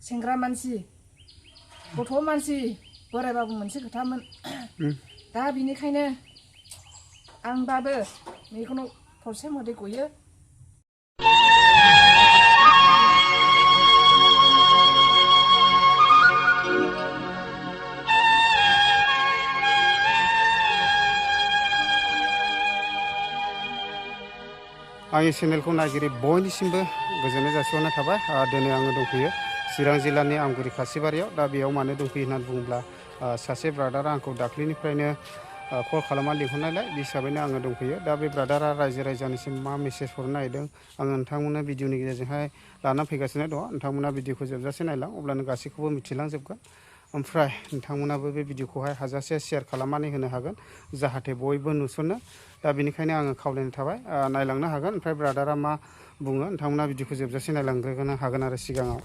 सेंग्रा मानसि गथ' मानसि बोरायबाबो मोनसे खोथामोन दा बिनिखायनो आंबाबो मेगनाव थरसे मोदै गयो आंनि चेनेलखौ नायगिरि बयनिसिमबो गोजोननाय जासिहरनाय थाबाय दिनै आङो दंफैयो चिरां जिल्लानि आमगुरि खासिबारियाव दा बेयाव मानो दंफैयो होननानै बुङोब्ला सासे ब्रादारा आंखौ दाख्लैनिफ्रायनो कल खालामना लिंहरनायलाय बे हिसाबैनो आङो दंफैयो दा बे ब्रादारा रायजो राजानिसिम मा मेसेज हरनो नागिरदों आङो नोंथांमोननो भिडिअनि गेजेरजोंहाय लाना फैगासिनो दङ नोंथांमोना भिडिअखौ जोबजासे नायलां अब्लानो गासैखौबो मिथिलांजोबगोन ओमफ्राय नोंथांमोनाबो बे भिडिअखौहाय हाजासे शेयार खालामनानै होनो हागोन जाहाथे बयबो नुसनो दा बेनिखायनो आङो खावलायनाय थाबाय नायलांनो हागोन ओमफ्राय ब्रादारा मा बुङो नोंथांमोना भिडिअखौ जोबजासे नायलांग्रोनो हागोन आरो सिगाङाव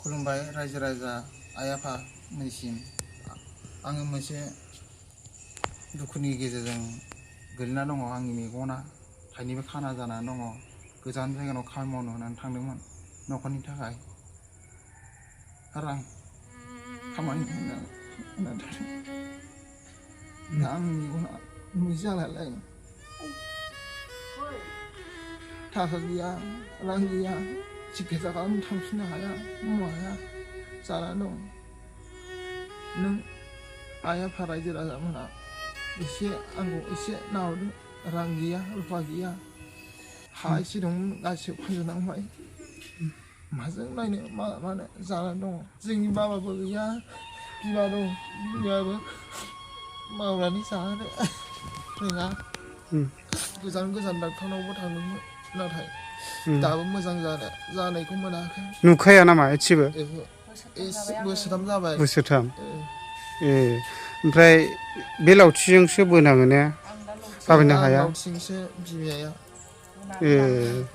खुलुमबाय रायजो राजा आइ आफामोननिसिम आङो मोनसे दुखुनि गेजेरजों गोलैना दङ आंनि मेगना थाइनैबो खाना जानानै दङ गोजान जायगायाव खामानि मावनो होननानै थांदोंमोन न'खरनि थाखाय आरो आं खामानि होननानै थांदों दा आंनि मेगना नुयि जानायलाय थाखा गैया रां गैया सिकित्सा खालामनो थांफिननो हाया माया जानानै दं नों आइ आफा रायजो राजामोना एसे आंखौ एसे नाहरदो रां गैया रुफा गैया हा एसे दंमोन गासिबो फानजोबनांबाय माजों नायनो मानो जानानै दङ जोंनि बाबाबो गैया बिमा दं बिमायाबो मावनानै जानो रोङा गोजान गोजान डाक्टारनावबो थांदोंमोन नाथाय दाबो मोजां जानायखौ मोनाखै नुखाया नामा एसेबो बोसोरथाम जाबाय बोसोरथाम ए ओमफ्राय बे लावथिजोंसो बोनाङो ने थाबायनो हाया लावथिजोंसो बिमाया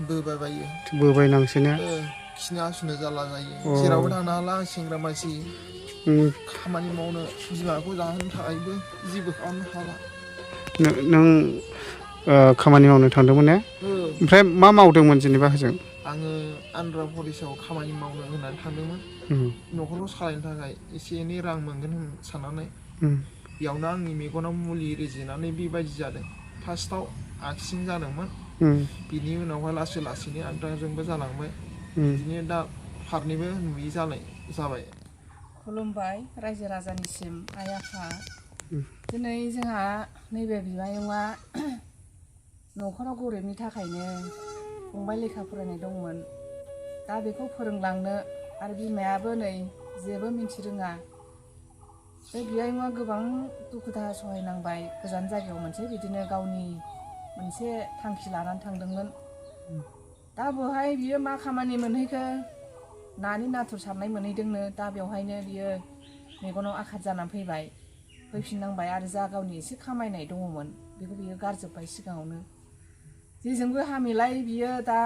बोबाय बोबायनांसो ने खिनो हासुनो जारला जायो जेरावबो थांनो हाला सेंग्रा मानसि खामानि मावनो बिमाखौ जाहोनो थाखायबो जेबो खालामनो हाला नों खामानि मावनो थांदोंमोन ने ओमफ्राय मा मावदोंमोन जेनेबा हजों आङो आन्ध्रा प्रदेशआव खामानि मावनो होननानै थांदोंमोन न'खरखौ सालायनो थाखाय एसे एनै रां मोनगोन साननानै बेयावनो आंनि मेगनाव मुलि रेजेनानै बेबायदि जादों फार्स्टआव आगसिजों जादोंमोन बिनि उनावहाय लासै लासैनो आगदाजोंबो जालांबाय बिदिनो दा फारनैबो नुयि जाबाय खुलुमबाय रायजो राजानिसिम आइ आफा दिनै जोंहा नैबे बिमायंआ न'खराव गोरिबनि थाखायनो फंबाय लेखा फरायनाय दंमोन दा बेखौ फोरोंलांनो आरो बिमायाबो नै जेबो मिथि रोङा बे बिमायंआ गोबां दुखु दाहा सहायनांबाय गोजान जायगायाव मोनसे बिदिनो गावनि मोनसे थांखि लानानै थांदोंमोन दा बेवहाय बियो मा खामानि मोनहैखो नानि नाथुर सारनाय मोनहैदोंनो दा बेवहायनो बियो मेगनाव आघात जानानै फैफिननांबाय आरो जा गावनि एसे खामायनाय दङमोन बेखौ बियो गारजोब्बाय सिगाङावनो जेजोंबो हामिलाय बियो दा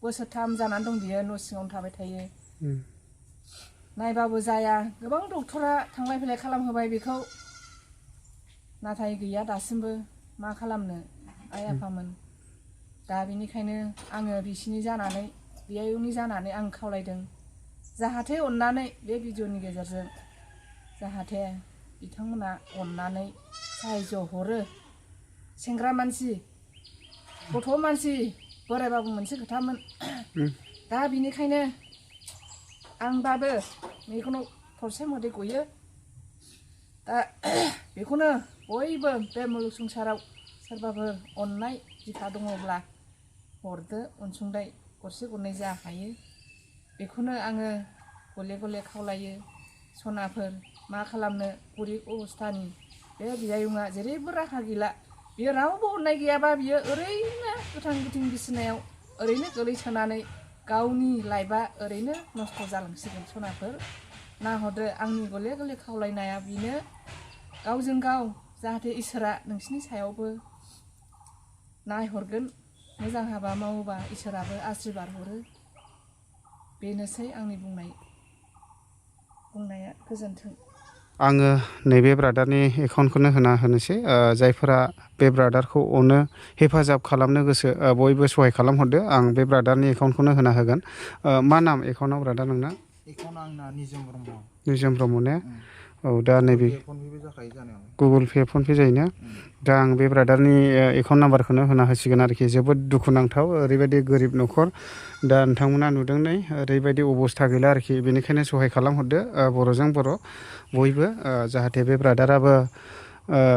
बोसोरथाम जानानै दं बियो न' सिङावनो थाबाय थायो नायबाबो जाया गोबां डक्टरा थांलाय फैलाय खालामहोबाय बेखौ नाथाय गैया दासिमबो मा खालामनो आइ आफामोन दा बेनिखायनो आङो बिसिनि जानानै बियायंनि जानानै आं खावलायदों जाहाथे अननानै बे भिडिअनि गेजेरजों जाहाथे बिथांमोना अननानै साहायज्य हरो सेंग्रा मानसि गथ' मानसि बोरायबाबो मोनसे खोथामोन दा बिनिखायनो आंबाबो मेगनाव थरसे मोदै गयो दा बेखौनो बयबो बे मुलुग संसाराव सोरबाफोर अननाय बिखा दङब्ला हरदो अनसुंथाइ गरसे गरनै जा हायो बेखौनो आङो गले गले खावलायो सनाफोर मा खालामनो गरिब अबस्थानि बे बियायंआ जेरैबो राहा गैला बियो रावबो अननाय गैयाबा बियो ओरैनो गोथां गोथां बिसिनायाव ओरैनो गोलैसोनानै गावनि लाइफआ ओरैनो नस्थ' जालांसिगोन सनाफोर नाहरदो आंनि गले गले खावलायनाया बेनो गावजों गाव जाहाथे इसोरा नोंसिनि सायावबो नायहरगोन मोजां हाबा मावोबा इसोराबो आशीर्बाद हरो बेनोसै आंनि बुंनाया गोजोन्थों आङो नैबे ब्रादारनि एकाउन्टखौनो होनोसै जायफोरा बे ब्रादारखौ अनो हेफाजाब खालामनो गोसो बयबो सहाय खालामहरदो आं बे ब्रादारनि एकाउन्टखौनो होना होगोन मा नाम एकाउन्टआव ब्रादार नोंना एकाउन्ट आंना निजोम ब्रह्म निजोम ब्रह्म ने औ दा नैबे फनपेबो जाखायो जानायालाय गुगोल पे फन पे जायोना दा आं बे ब्रादारनि एकाउन्ट नाम्बारखौनो होना होसिगोन आरोखि जोबोद दुखुनांथाव ओरैबायदि गोरिब न'खर दा नोंथांमोना नुदों नै ओरैबायदि अबस्था गैला आरोखि बेनिखायनो सहाय खालामहरदो बर'जों बर' बयबो जाहाथे बे ब्रादाराबो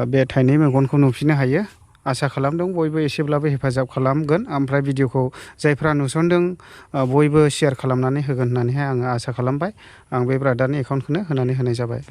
बे थाइनै मेगनखौ नुफिननो हायो आसा खालामदों बयबो एसेब्लाबो हेफाजाब खालामगोन ओमफ्राय भिडिअखौ जायफ्रा नुसनदों बयबो शेयार खालामनानै होगोन होननानैहाय आङो आसा खालामबाय आं बे ब्रादारनि एकाउन्टखौनो होनानै होनाय जाबाय